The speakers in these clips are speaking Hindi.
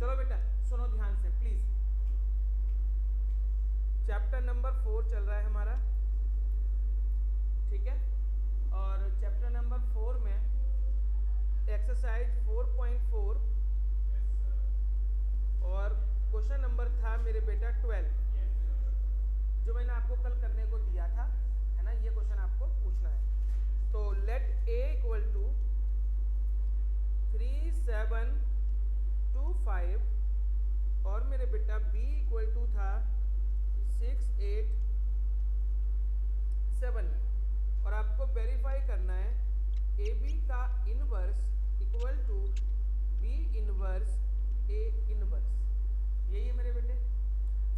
चलो बेटा सुनो ध्यान से प्लीज। चैप्टर नंबर 4 चल रहा है हमारा, ठीक है। और चैप्टर नंबर 4 में एक्सरसाइज 4.4 और क्वेश्चन नंबर था मेरे बेटा 12, जो मैंने आपको कल करने को दिया था, है ना। ये क्वेश्चन आपको पूछना है। तो लेट ए इक्वल टू 3, 7, 2, 5 और मेरे बेटा बी इक्वल टू था 6, 8, 7 और आपको वेरीफाई करना है ए बी का inverse equal to B inverse A inverse. यही है मेरे बेटे।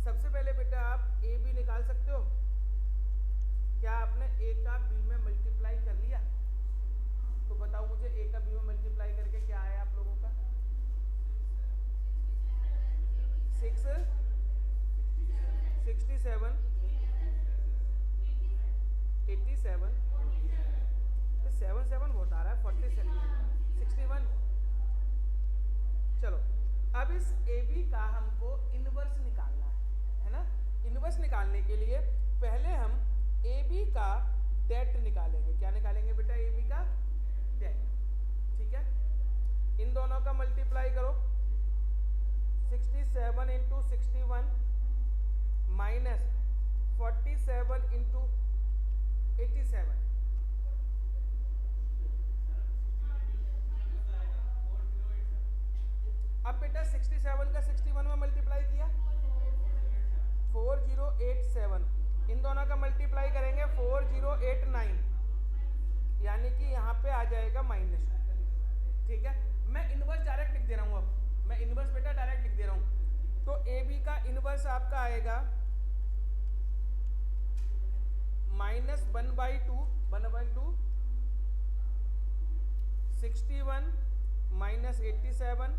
सबसे पहले बेटा आप ए बी निकाल सकते हो। क्या आपने ए का बी में मल्टीप्लाई कर लिया? तो बताओ मुझे ए का बी में मल्टीप्लाई करके क्या आया आप लोगों का? 6, 67, 87, 7 बहुत आ रहा है, 47, 61। चलो अब इस ए बी का हमको इनवर्स निकालना है ना। इनवर्स निकालने के लिए पहले हम ए बी का डेट निकालेंगे। क्या निकालेंगे बेटा? ए बी का डेट, ठीक है। इन दोनों का मल्टीप्लाई करो। 67 इंटू 61 माइनस 47 इंटू 87। अब बेटा 67 का 61 में मल्टीप्लाई किया 4087। इन दोनों का मल्टीप्लाई करेंगे 4089, यानी कि यहाँ पे आ जाएगा माइनस, ठीक है। मैं इनवर्स डायरेक्ट लिख दे रहा हूँ। अब मैं इनवर्स बेटा डायरेक्ट लिख दे रहा हूँ। तो ए बी का इनवर्स आपका आएगा -1/2 61 माइनस 87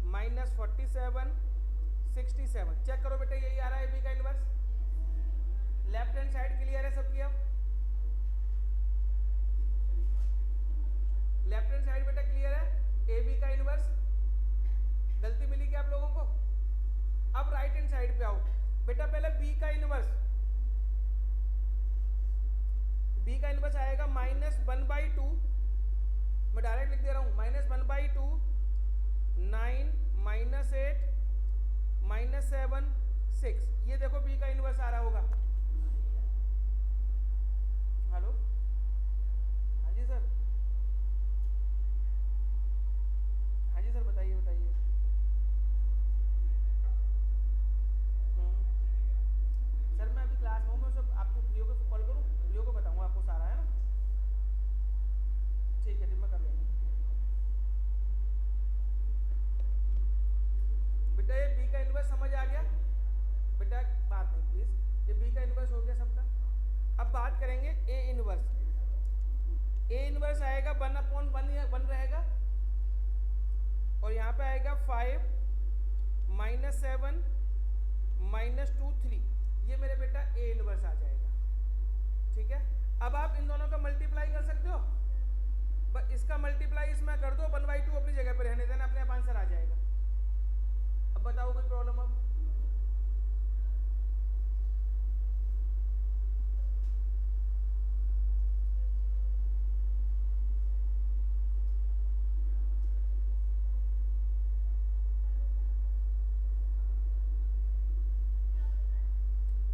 माइनस 47 67। चेक करो बेटा, यही आ रहा है ए बी का inverse. Left hand side clear है सबकी? अब लेफ्ट हैंड साइड बेटा क्लियर है? ए बी का इनवर्स। गलती मिली क्या आप लोगों को? अब राइट हैंड साइड पे आओ बेटा। पहले बी का इनवर्स, बी का इनवर्स आएगा -1/2। मैं डायरेक्ट लिख दे रहा हूं, -1/2 9 -8 -7 6। ये देखो बी का इनवर्स आ रहा होगा। हेलो, हाँ जी सर, हाँ जी सर, बताइए बताइए। सर मैं अभी क्लास में हूँ, मैं सब आपको प्रियो को कॉल करूँ, प्रियो को बताऊँगा आपको सारा, है ना। ठीक है जी, मैं कर लूँगा बेटा। ये बी का इनवर्स समझ आ गया बेटा? बात नहीं प्लीज, ये बी का इनवर्स हो गया सबका। अब बात करेंगे ए इनवर्स। ए इनवर्स आएगा 1/1 रहेगा और यहाँ पे आएगा 5 -7 -2 3। ये मेरे बेटा ए इनवर्स आ जाएगा, ठीक है। अब आप इन दोनों का मल्टीप्लाई कर सकते हो। बस इसका मल्टीप्लाई इसमें कर दो, 1/2 अपनी जगह पर रहने देना, अपने आप आंसर आ जाएगा। अब बताओ कोई प्रॉब्लम? अब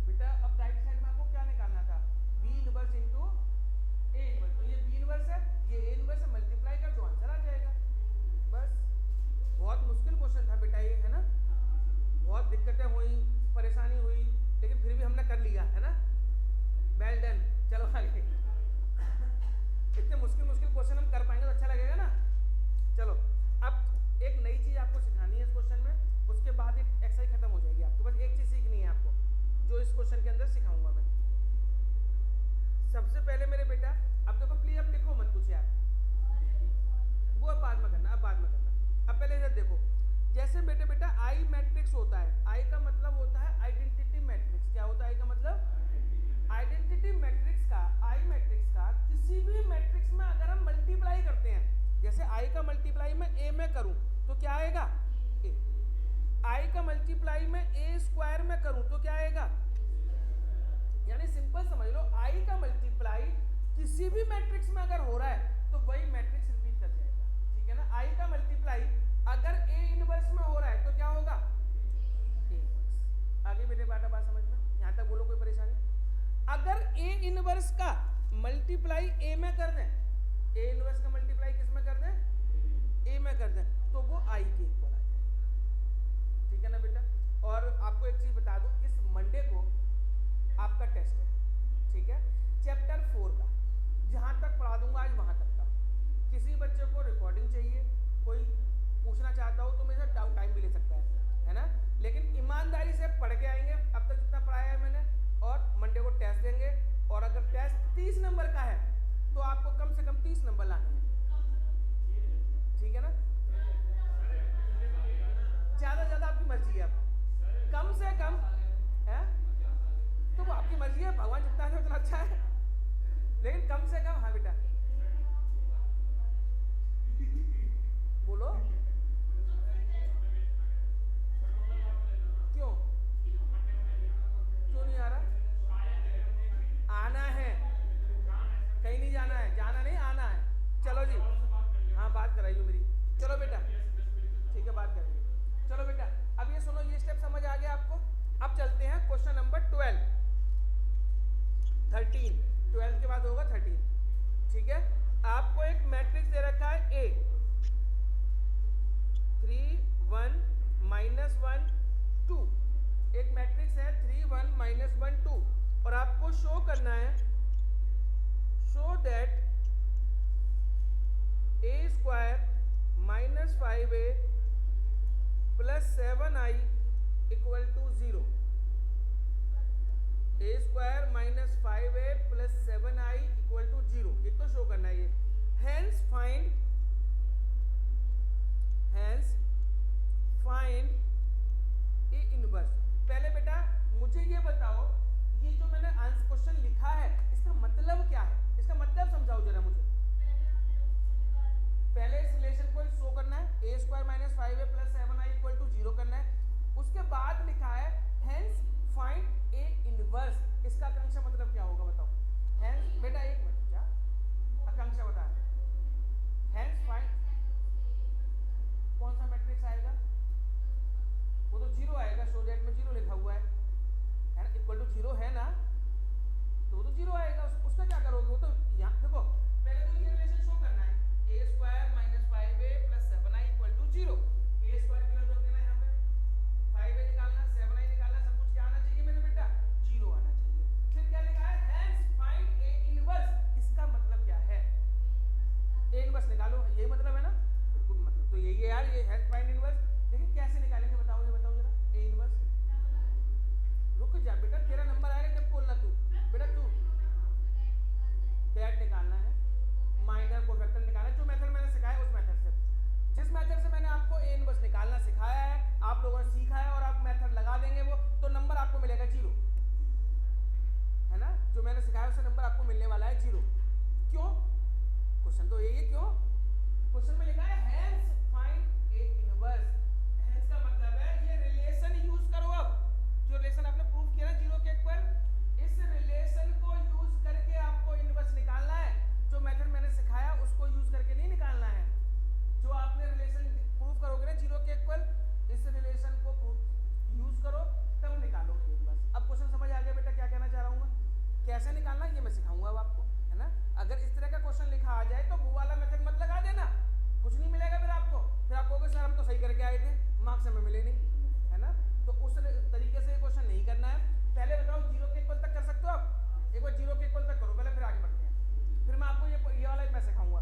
बेटा अब राइट साइड में आपको क्या निकालना था? B inverse into A inverse. तो ये बी इनवर्स है, ये ए इनवर्स है, मल्टीप्लाई कर दो, आंसर आ जाएगा। बस, बहुत मुश्किल क्वेश्चन था बेटा ये, है ना। बहुत दिक्कतें हुई, परेशानी हुई, लेकिन फिर भी हमने कर लिया, है ना। Well done. चलो आगे। इतने मुश्किल क्वेश्चन हम कर पाएंगे तो अच्छा लगेगा ना। चलो अब एक नई चीज आपको सिखानी है इस क्वेश्चन में, उसके बाद एक एक्सरसाइज खत्म हो जाएगी आपको। बस एक चीज सीखनी है आपको, जो इस क्वेश्चन के अंदर सिखाऊंगा मैं। सबसे पहले मेरे बेटा, अब देखो प्लीज, अब लिखो मत कुछ यार, वो अब बाद में करना, अब बाद में करना। अब पहले इधर देखो, जैसे बेटा आई मैट्रिक्स होता है। आई का मतलब होता है आइडेंटिटी मैट्रिक्स। क्या होता है आई का मतलब? आइडेंटिटी मैट्रिक्स का, आई मैट्रिक्स का किसी भी मैट्रिक्स में अगर हम मल्टीप्लाई करते हैं, जैसे आई का मल्टीप्लाई मैं ए में करूं तो क्या आएगा? ए। आई का मल्टीप्लाई में ए स्क्वायर में करूं तो क्या आएगा, यानी सिंपल समझ लो, आई का मल्टीप्लाई किसी भी मैट्रिक्स में अगर हो रहा है तो वही मैट्रिक्स रिपीट कर जाएगा, ठीक है ना। आई का मल्टीप्लाई अगर ए इनवर्स में हो रहा है तो क्या होगा, ए इनवर्स। आगे बेटे बात समझ में, यहां तक बोलो, कोई परेशानी। अगर ए इनवर्स का मल्टीप्लाई ए में कर दें, ए इनवर्स का मल्टीप्लाई किस में कर दें, ए में कर दें, तो वो आई के इक्वल आ जाएगा, ठीक है ना बेटा। और आपको एक चीज बता दूं, इस मंडे को आपका टेस्ट है, ठीक है, चैप्टर 4 का, जहां तक पढ़ा दूंगा आज वहां तक का। किसी बच्चे को रिकॉर्डिंग चाहिए, कोई पूछना चाहता हो तो मेरे साथ टाइम भी ले सकता है ना, लेकिन ईमानदारी से पढ़ के आएंगे अब तक जितना पढ़ाया है मैंने, और मंडे को टेस्ट देंगे। और अगर टेस्ट 30 नंबर का है तो आपको कम से कम 30 नंबर लाने हैं, ठीक है ना। ज्यादा ज्यादा आपकी मर्जी है, आप कम से कम है तो वो आपकी मर्जी है, भगवान जितना है उतना अच्छा है, लेकिन कम से कम। हाँ बेटा बोलो, क्यों क्यों नहीं आ रहा, आना है, कहीं नहीं जाना है, जाना नहीं आना है, चलो जी। हाँ बात कराइए मेरी, चलो बेटा ठीक है बात करेंगे। चलो बेटा अब ये सुनो, ये स्टेप समझ आ गया आपको। अब चलते हैं क्वेश्चन नंबर 12 के बाद होगा 13, ठीक है। आपको एक मैट्रिक्स दे रखा है ए, 3 1 -1 2, एक मैट्रिक्स है 3 1 -1 2, और आपको शो करना है, show that a square -5a + 7i = 0, a square -5a + 7i = 0, ये तो शो करना है ये। Hence find A inverse. पहले बेटा मुझे ये बताओ, ये जो मैंने आंसर क्वेश्चन लिखा है इसका मतलब क्या है, इसका मतलब समझाओ जरा मुझे। पहले इस रिलेशन को शो करना है, a स्क्वायर -5a + 7i = 0 करना है। उसके बाद लिखा है हैंस फाइंड ए इनवर्स, इसका आकांक्षा मतलब क्या होगा बताओ। हैंस बेटा एक मिनट, क्या आकांक्षा बता, हैंस फाइंड कौन सा मैट्रिक्स आएगा, वो तो 0 आएगा, शो दैट में 0 लिखा हुआ है ना, =0 है ना, तो वो तो 0 आएगा। उसका क्या करोगे, वो तो यहाँ देखो, पहले तो ये रिलेशन शो करना है, a square -5a + 7i = 0, a square की वैल्यू रख देना यहाँ पे, 5a निकालना, 7i निकालना, सब कुछ क्या आना चाहिए मेरे बेटा, 0 आना चाहिए। फिर क्या लिखा है, हैंस फाइंड ए इनवर्स, इसका मतलब क्या है, ए इनवर्स निकालो, यही मतलब है ना, बिल्कुल मतलब तो यही है यार, ये हैंस फाइंड इनवर्स। लेकिन कैसे निकालेंगे बताओ, ये बताओ जरा, ए इनवर्स। रुक जा बेटा, तेरा नंबर आएगा जब बोलना तू, बेटा तू दैट निकालना है, माइनर कोफैक्टर निकालना है, जो मेथड मैंने सिखाया उस मेथड से, जिस मेथड से मैंने आपको ए इनवर्स निकालना सिखाया है, आप लोगों ने सीखा है, और आप मेथड लगा देंगे वो, तो नंबर आपको मिलेगा 0, है ना। जो मैंने सिखाया उससे नंबर आपको मिलने वाला है 0। क्यों, क्वेश्चन तो यही है, क्यों, क्वेश्चन में लिखा है hence find A inverse. Hence का मतलब है ये रिलेशन यूज करो, अब जो रिलेशन आपने प्रूव किया ना 0 के इक्वल, इस रिलेशन को यूज करके आपको इनवर्स निकालना है। जो मेथड मैंने सिखाया उसको यूज करके नहीं निकालना है, जो आपने रिलेशन प्रूव करोगे ना 0 के इक्वल, इस रिलेशन को यूज करो तब निकालोगे इनवर्स। अब क्वेश्चन समझ आ गया बेटा क्या कहना चाह रहा हूँ मैं, कैसे निकालना ये मैं सिखाऊंगा अब आपको, है ना। अगर इस तरह का क्वेश्चन लिखा आ जाए तो वो वाला मेथड मत लगा देना, कुछ नहीं मिलेगा फिर आपको, फिर आप कहोगे सर हम तो सही करके आए थे, मार्क्स हमें मिले नहीं, है ना। तो उस तरीके से क्वेश्चन नहीं करना है। पहले बताओ 0 के इक्वल तक कर सकते हो आप, एक बार 0 के इक्वल तक करो पहले, फिर आगे बढ़ते हैं, फिर मैं आपको ये वाला मैं सिखाऊंगा।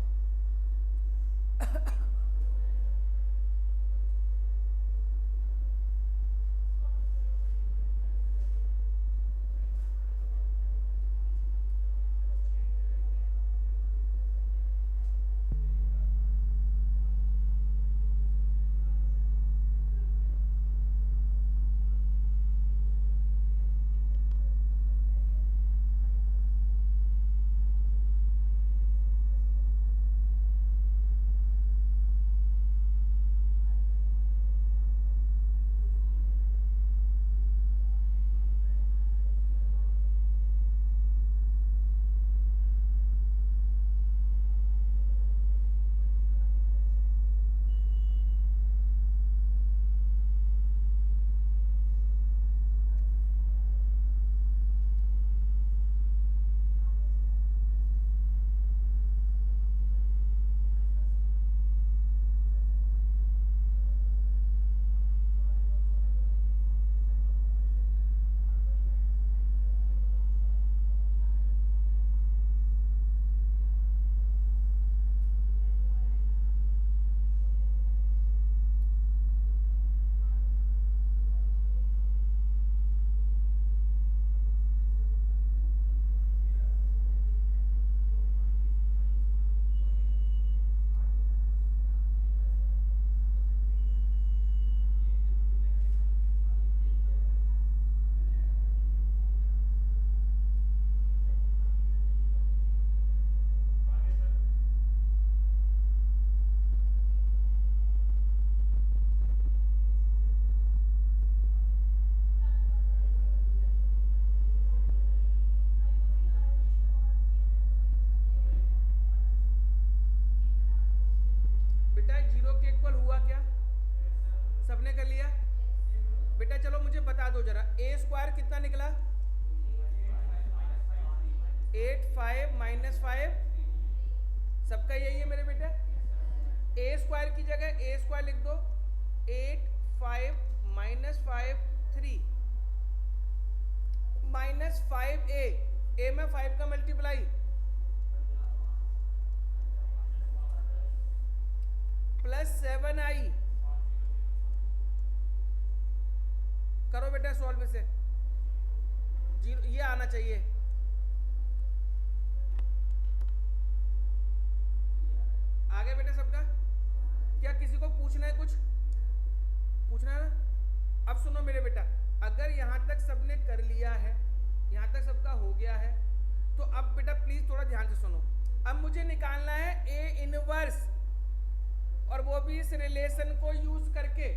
इक्वल हुआ क्या? सबने कर लिया बेटा? चलो मुझे बता दो जरा, ए स्क्वायर कितना निकला? 8 5 माइनस 5, सबका यही है मेरे बेटे। ए स्क्वायर की जगह ए स्क्वायर लिख दो, 8 5 माइनस 5 3 माइनस 5 ए में 5 का मल्टीप्लाई प्लस 7i। करो बेटा सॉल्व इसे, जीरो ये आना चाहिए। आ गया बेटा सबका? क्या किसी को पूछना है? कुछ पूछना है ना? अब सुनो मेरे बेटा, अगर यहां तक सबने कर लिया है, यहां तक सबका हो गया है, तो अब बेटा प्लीज थोड़ा ध्यान से सुनो। अब मुझे निकालना है ए इनवर्स, और वो भी इस रिलेशन को यूज करके,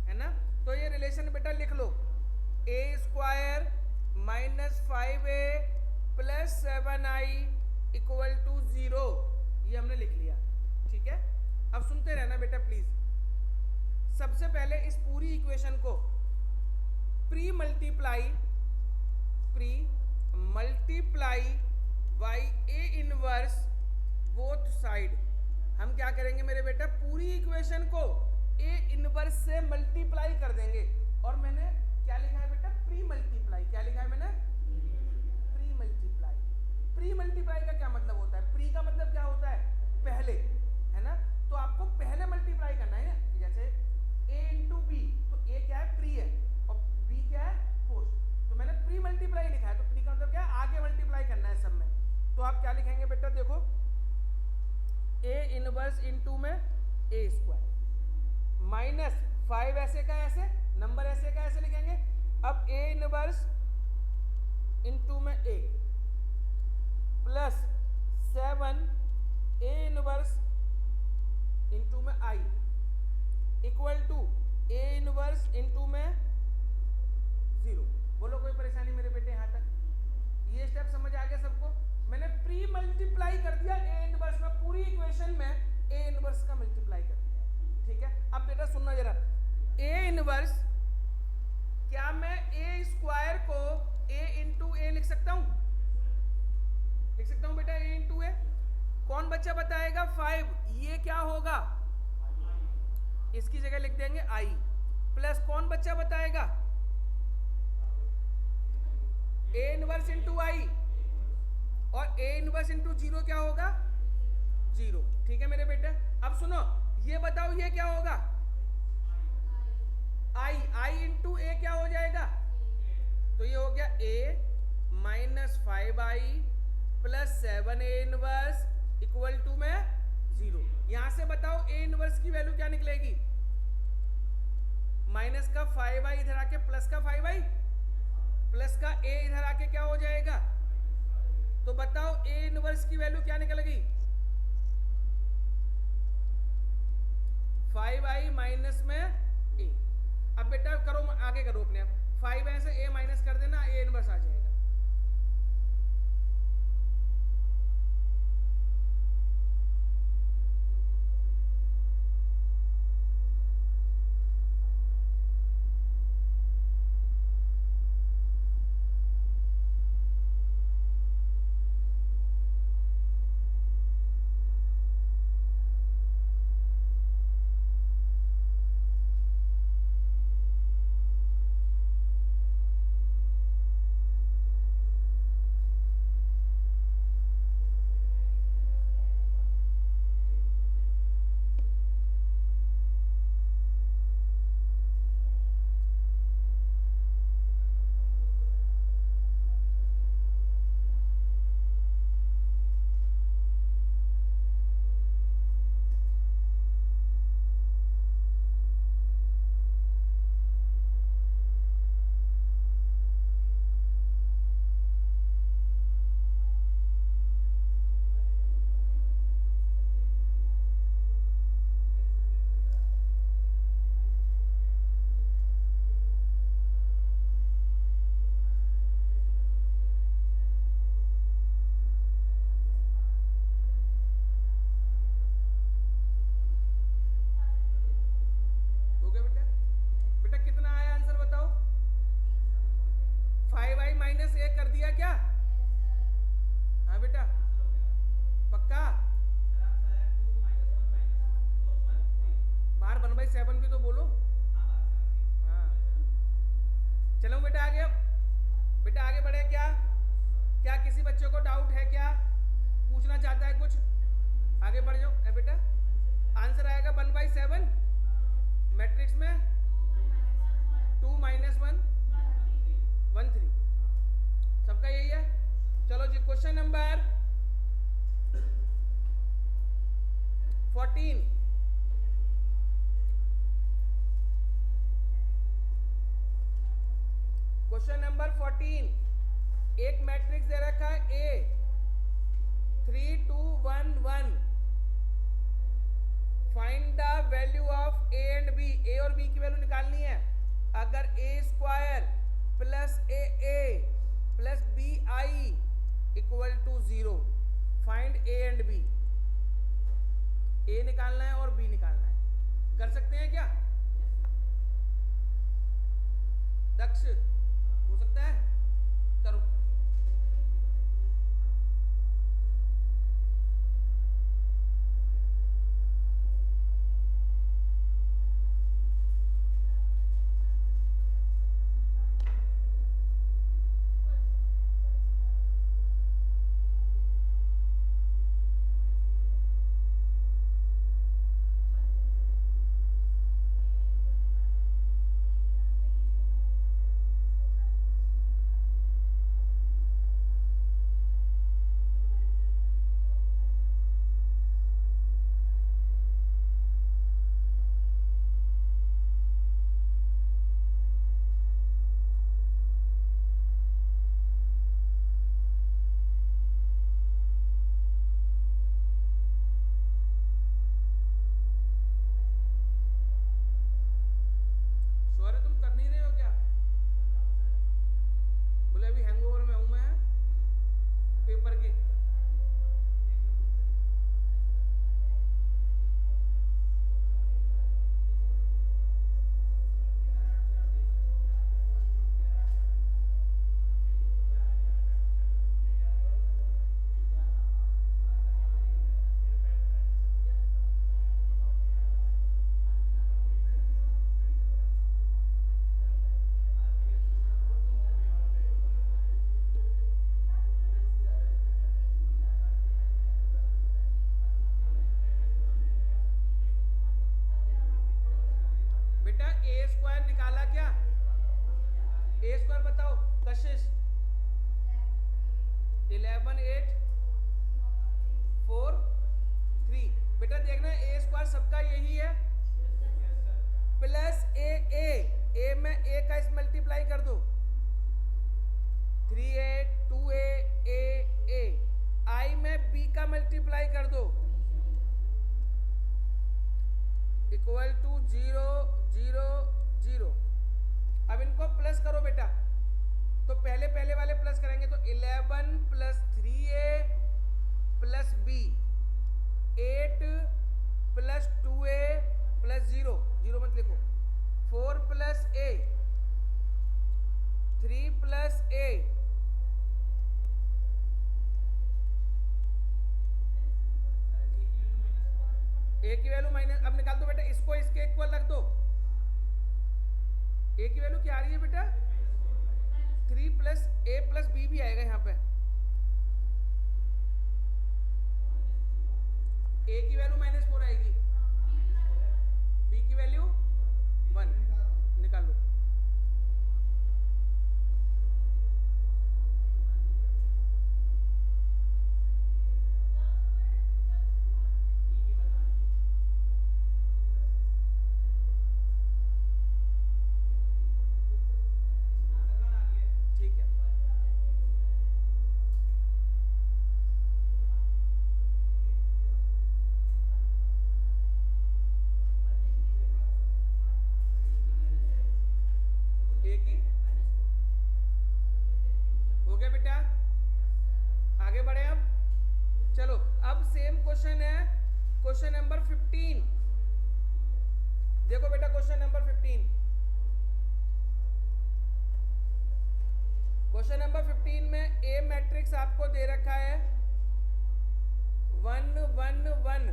है ना? तो ये रिलेशन बेटा लिख लो, A square minus 5a plus 7i equal to 0। ये हमने लिख लिया, ठीक है? अब सुनते रहना बेटा प्लीज। सबसे पहले इस पूरी इक्वेशन को pre multiply by A inverse both side. हम क्या करेंगे मेरे बेटा, पूरी इक्वेशन को ए इनवर्स से मल्टीप्लाई कर देंगे। और मैंने क्या लिखा है बेटा? Pre multiply. क्या लिखा है मैंने? Pre multiply. प्री मल्टीप्लाई का क्या मतलब होता है? प्री का मतलब क्या होता है? पहले, है ना? तो आपको पहले मल्टीप्लाई करना है ना, जैसे a इंटू बी, तो a क्या है? प्री है, और b क्या है? पोस्ट। तो मैंने प्री मल्टीप्लाई लिखा है, तो प्री का मतलब क्या है? आगे मल्टीप्लाई करना है सब में। तो आप क्या लिखेंगे बेटा? देखो, a इनवर्स इंटू में a स्क्वायर माइनस 5 ऐसे का ऐसे, नंबर ऐसे का ऐसे लिखेंगे। अब a इनवर्स इंटू में a plus 7 a inverse into में i equal to a inverse into में 0। बोलो कोई परेशानी मेरे बेटे यहाँ तक? ये स्टेप समझ आ गया सबको? मैंने प्री मल्टीप्लाई कर दिया ए इनवर्स में, पूरी इक्वेशन में ए इनवर्स का मल्टीप्लाई कर दिया, ठीक है? अब बेटा सुनना जरा, ए इनवर्स, क्या मैं ए स्क्वायर को ए इंटू ए लिख सकता हूं? लिख सकता हूं बेटा, ए इंटू ए। कौन बच्चा बताएगा? 5। ये क्या होगा? इसकी जगह लिख देंगे i प्लस, कौन बच्चा बताएगा? ए इनवर्स इंटू आई, और ए इनवर्स इंटू 0 क्या होगा? 0, ठीक है मेरे बेटे? अब सुनो, ये बताओ ये क्या होगा? आई इंटू ए क्या हो जाएगा? तो ये हो गया a minus 5i plus 7a inverse equal to में 0। यहां से बताओ a इनवर्स की वैल्यू क्या निकलेगी? माइनस का 5i इधर आके प्लस का 5i, प्लस का a इधर आके क्या हो जाएगा? तो बताओ a इनवर्स की वैल्यू क्या निकलेगी? 5i माइनस में a। अब बेटा करो, आगे करो अपने आप, 5i से a माइनस कर देना, a इनवर्स आ जाएगा। 1/7 भी तो बोलो। हाँ चलो बेटा आगे। अब बेटा आगे बढ़े। क्या क्या किसी बच्चे को डाउट है, क्या पूछना चाहता है कुछ? आगे बढ़ जाओ बेटा। आंसर आएगा 1/7 मैट्रिक्स में 2 - 1 1 3। सबका यही है। चलो जी क्वेश्चन नंबर 14। Question number 14। एक मैट्रिक्स दे रखा है A 3 2 1 1। Find the value of A and B। A और B की वैल्यू निकालनी है। अगर A² plus AA plus BI equal to 0, find A and B। A निकालना है और B निकालना है। कर सकते हैं क्या दक्ष? हो सकता है, करो। A² निकाला क्या? A² बताओ कशिश। 11 8 4 3। बेटा देखना A² सबका यही है प्लस A में A का इस मल्टीप्लाई कर दो 3A 2A A I में B का मल्टीप्लाई कर दो इक्वल टू 0 0 0। अब इनको प्लस करो बेटा। तो पहले वाले प्लस करेंगे तो 11 plus 3A plus B 8 plus 2A plus 0 0 मत लिखो 4 plus A 3 plus A A की वैल्यू माइनस। अब निकाल दो बेटा इसको, इसके इक्वल रख दो। A की वैल्यू क्या आ रही है बेटा? 3 प्लस A प्लस B भी आएगा यहाँ पे। A की वैल्यू -4 आएगी, B की वैल्यू 1। निकाल लो। ठीक है एक ही हो गया बेटा। आगे बढ़े अब। चलो अब सेम क्वेश्चन है क्वेश्चन नंबर 15। देखो बेटा क्वेश्चन नंबर 15। क्वेश्चन नंबर 15 में A मैट्रिक्स आपको दे रखा है 1 1 1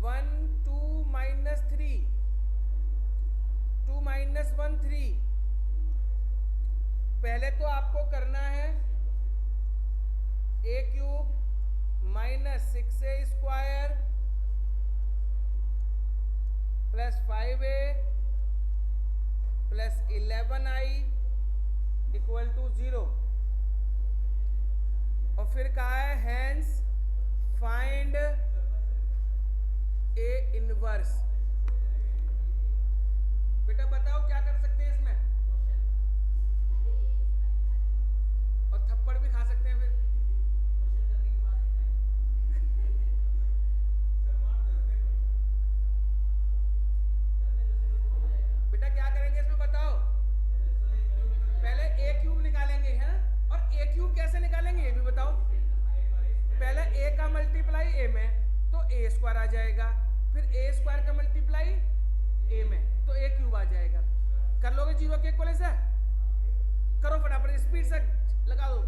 1 2 -3 -1 3। पहले तो आपको करना है a³ -6a² + 5a + 11i = 0। और फिर कहा है हैंस फाइंड ए इनवर्स। बेटा बताओ क्या कर सकते हैं इसमें? और थप्पड़ भी खा सकते हैं फिर। बेटा क्या करेंगे इसमें बताओ? पहले a³ निकालेंगे है ना, और a³ कैसे निकालेंगे ये भी बताओ। पहले a का मल्टीप्लाई a में तो a² आ जाएगा, फिर a² का मल्टीप्लाई a में तो a³ आ जाएगा। कर लोगे 0 के इक्वल से? करो फटाफट, स्पीड से लगा दो।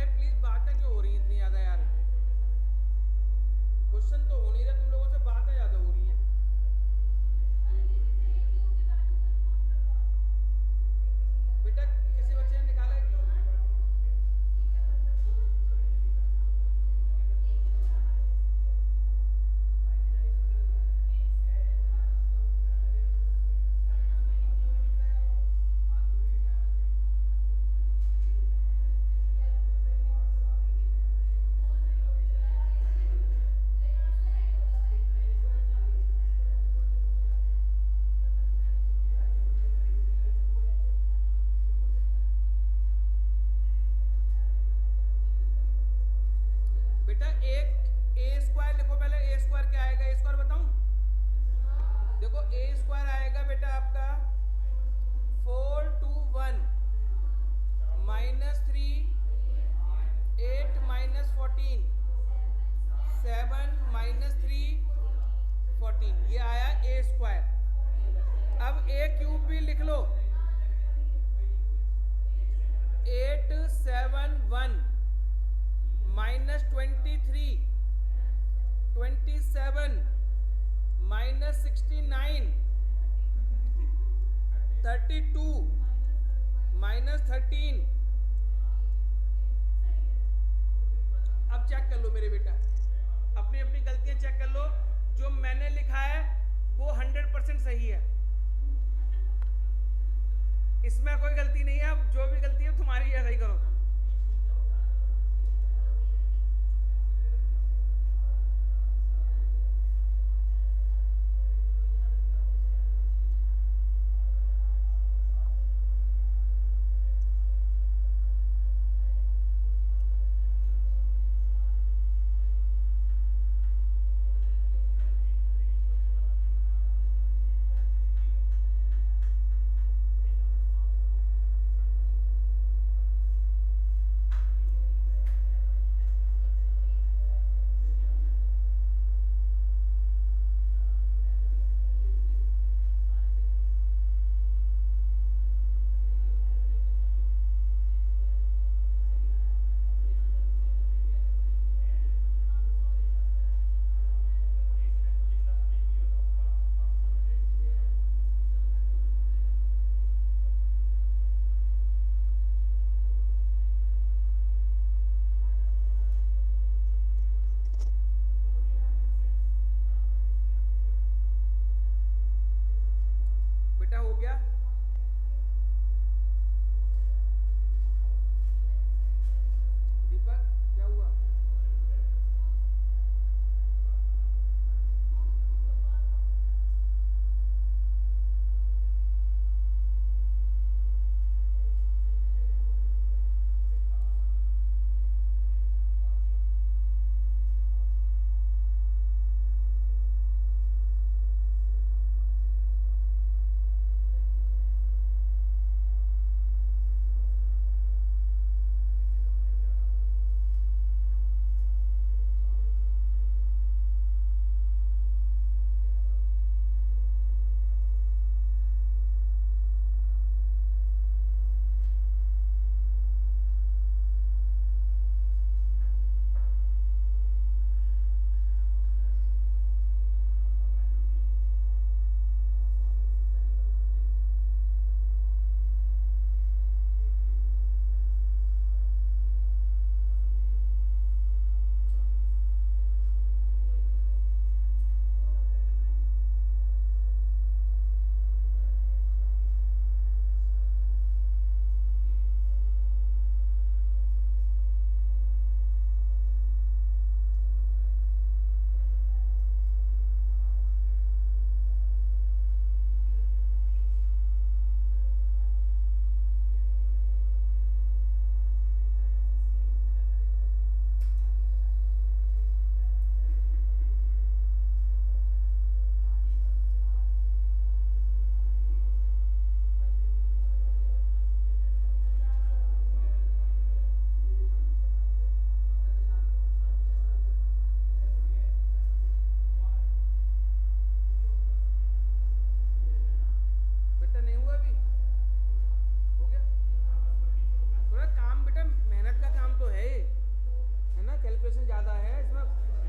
अरे प्लीज बातें क्यों हो रही हैं इतनी ज्यादा यार? क्वेश्चन तो हो नहीं रहे, तुम लोगों से बातें ज्यादा हो रही हैं। बेटा किसी बच्चे ने निकाला है क्यों? बेटा एक ए स्क्वायर लिखो पहले। ए स्क्वायर क्या आएगा? ए स्क्वायर बताऊं? देखो ए स्क्वायर आएगा बेटा आपका 421 -3 8 -14 7 -3 14, ये आया ए स्क्वायर। अब ए क्यूब भी लिख लो 871 -23 27 -69 32 -13। अब चेक कर लो मेरे बेटा, अपनी अपनी गलतियां चेक कर लो। जो मैंने लिखा है वो 100% सही है, इसमें कोई गलती नहीं है। अब जो भी गलती है तुम्हारी है, सही करो।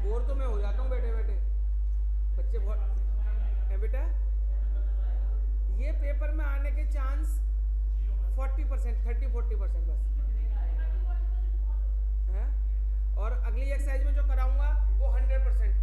बोर तो मैं हो जाता हूँ बैठे बैठे, बच्चे बहुत है बेटा। ये पेपर में आने के चांस 40%, 30-40% बस है। और अगली एक्सरसाइज में जो कराऊंगा वो 100%।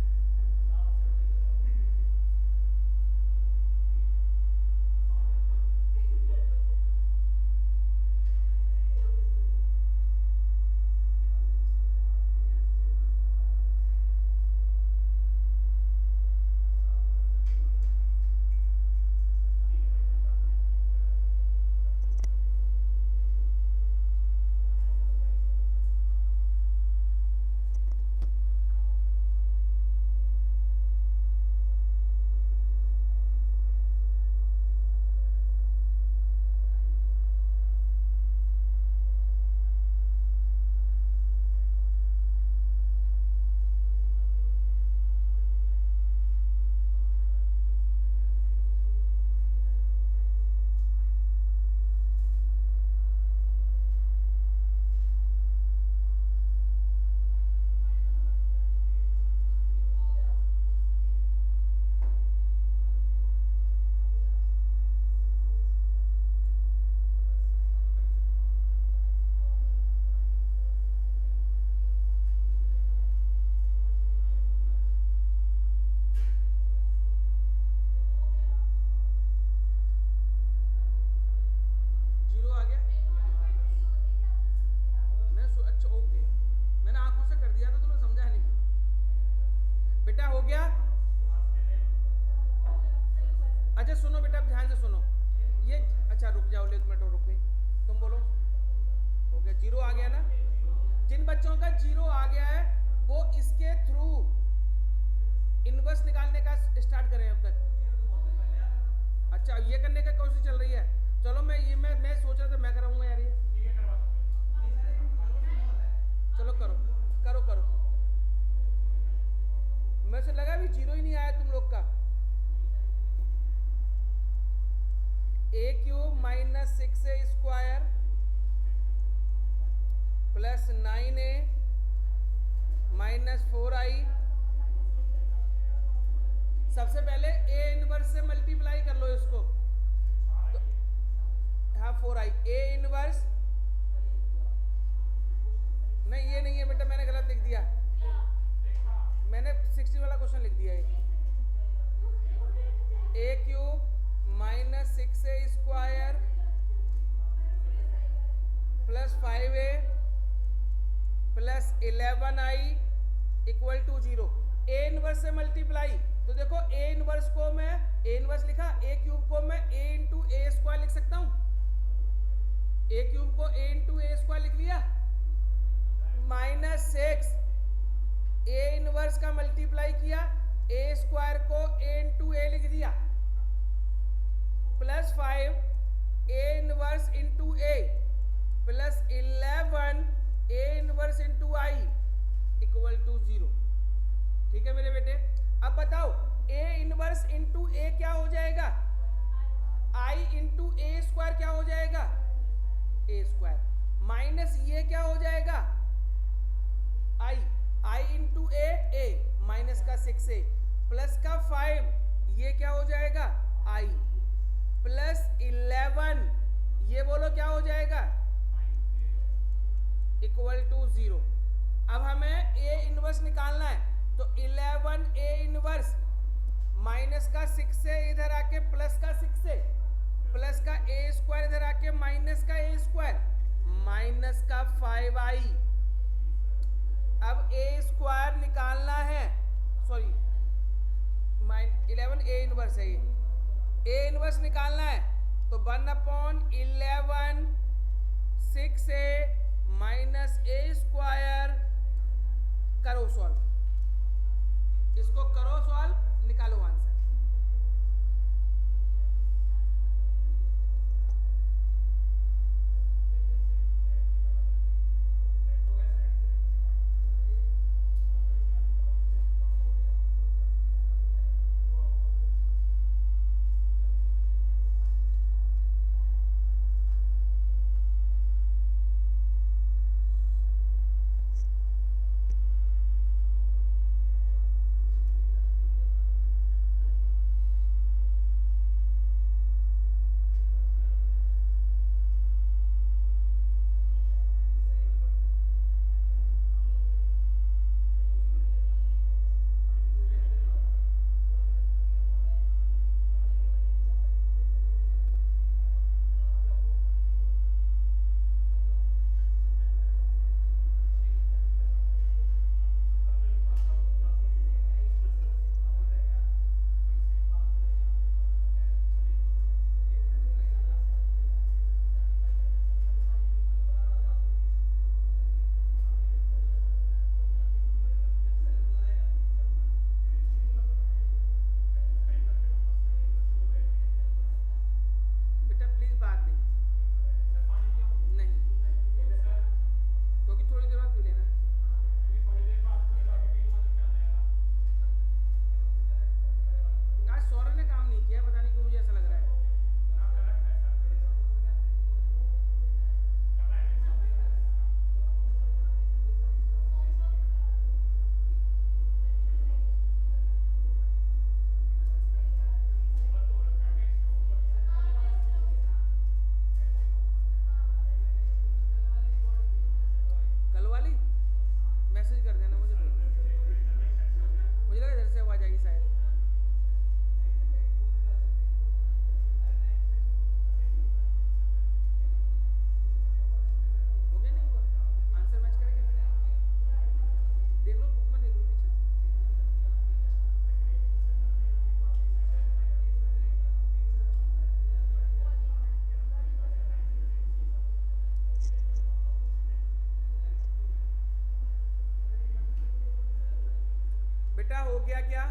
बेटा हो गया क्या?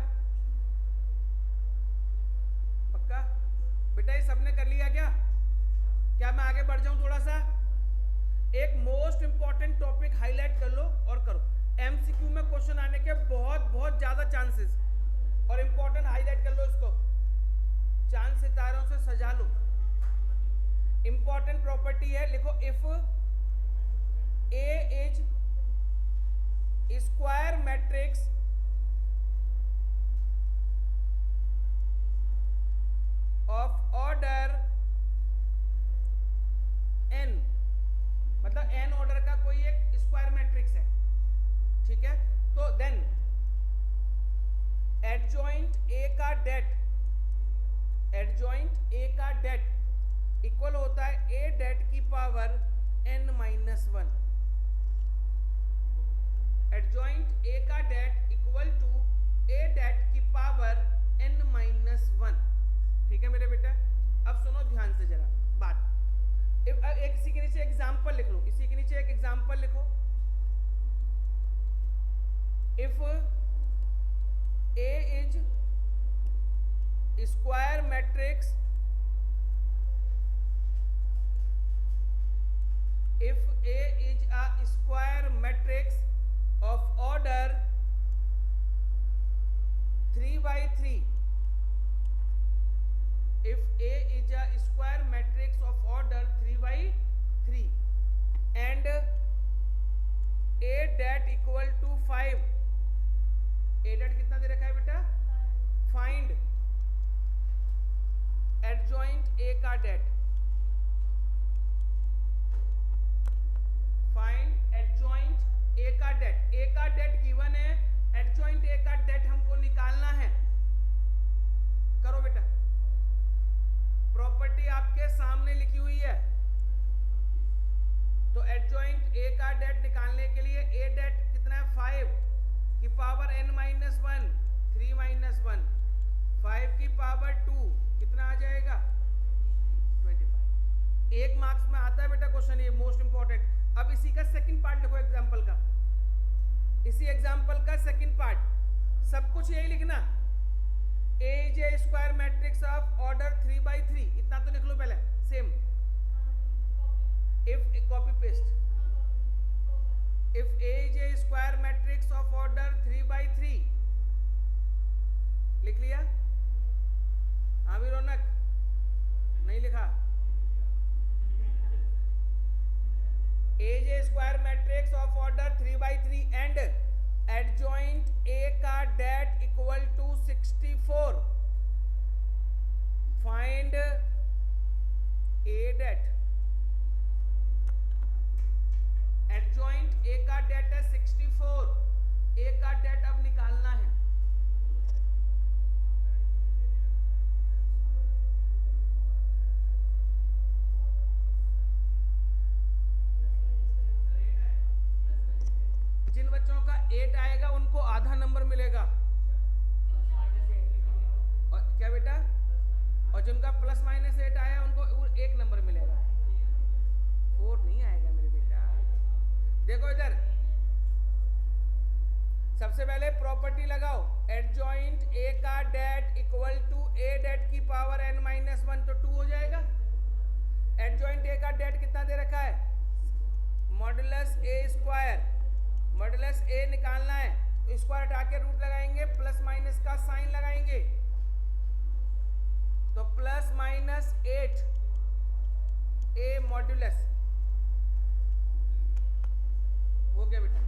पक्का? बेटा ये सबने कर लिया क्या? क्या मैं आगे बढ़ जाऊं थोड़ा सा? एक मोस्ट इंपॉर्टेंट टॉपिक हाईलाइट कर लो और करो। एमसीक्यू में क्वेश्चन आने के बहुत बहुत ज्यादा चांसेस, और इंपॉर्टेंट हाईलाइट कर लो इसको, चांद सितारों से सजा लो। इंपॉर्टेंट प्रॉपर्टी है, लिखो if A is square matrix of order n, मतलब n ऑर्डर का कोई एक स्क्वायर मैट्रिक्स है, ठीक है, तो देन एडजॉइंट ए का डेट, एडजॉइंट ए का डेट इक्वल होता है ए डेट की पावर n-1। एडजॉइंट ए का det equal to A det की पावर n-1, ठीक है मेरे बेटा। अब सुनो ध्यान से जरा बात, एक इसी के नीचे एग्जांपल लिख लो, इसी के नीचे एक एग्जांपल लिखो। If A is square matrix, if A is a square matrix of order 3 by 3, if A is a square matrix of order 3 by 3 and A dat equal to 5, A dat कितना दे रखा है बेटा? फाइंड एडजॉइंट A का डेट, फाइंड एडजॉइंट ए का डेट। ए का डेट गिवन है, एडजॉइंट ए का डेट हमको निकालना है। करो बेटा, प्रॉपर्टी आपके सामने लिखी हुई है, तो एडजॉइंट ए का डेट निकालने के लिए ए डेट कितना है? 5 की पावर n-1, 3-1, 5 की पावर 2 कितना आ जाएगा? 25। एक मार्क्स में आता है बेटा क्वेश्चन, ये मोस्ट इंपॉर्टेंट। अब इसी का सेकंड पार्ट लिखो एग्जांपल का, इसी एग्जांपल का सेकंड पार्ट, सब कुछ यही लिखना। A is a square matrix of order 3 by 3, इतना तो लिख लो पहले same. If copy paste, if A is a square matrix of order 3 by 3, लिख लिया? हाँ भी रौनक, नहीं लिखा? A is a square matrix of order 3 by 3 and adjoint A का dat equal to 64, find A dat। adjoint A का dat है 64, A का dat अब निकालना है। जिन बच्चों का 8 आएगा उनको आधा नंबर मिलेगा, और क्या बेटा? और जिनका +-8 आया उनको 1 नंबर मिलेगा, 4 नहीं आएगा मेरे बेटा। देखो इधर, सबसे पहले प्रॉपर्टी लगाओ, एडजॉइंट ए का det equal to A det की पावर n-1, तो 2 हो जाएगा। एडजॉइंट ए का डेट कितना दे रखा है? मॉडुलस ए स्क्वायर, मॉडुलस ए निकालना है तो स्क्वायर हटा के रूट लगाएंगे, प्लस का साइन लगाएंगे, तो +-8 ए मॉडुलस हो गया बेटा।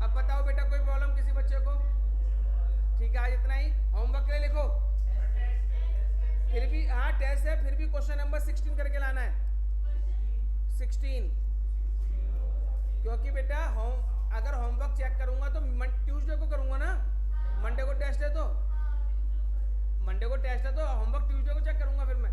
अब बताओ बेटा कोई प्रॉब्लम किसी बच्चे को? ठीक है, आज इतना ही। होमवर्क के लिए लिखो, फिर भी हाँ टेस्ट है, फिर भी क्वेश्चन नंबर 16 करके लाना है, 16, क्योंकि बेटा अगर होमवर्क चेक करूंगा तो ट्यूसडे को करूंगा ना, मंडे को टेस्ट है, तो मंडे को टेस्ट है तो होमवर्क ट्यूसडे को चेक करूंगा फिर मैं।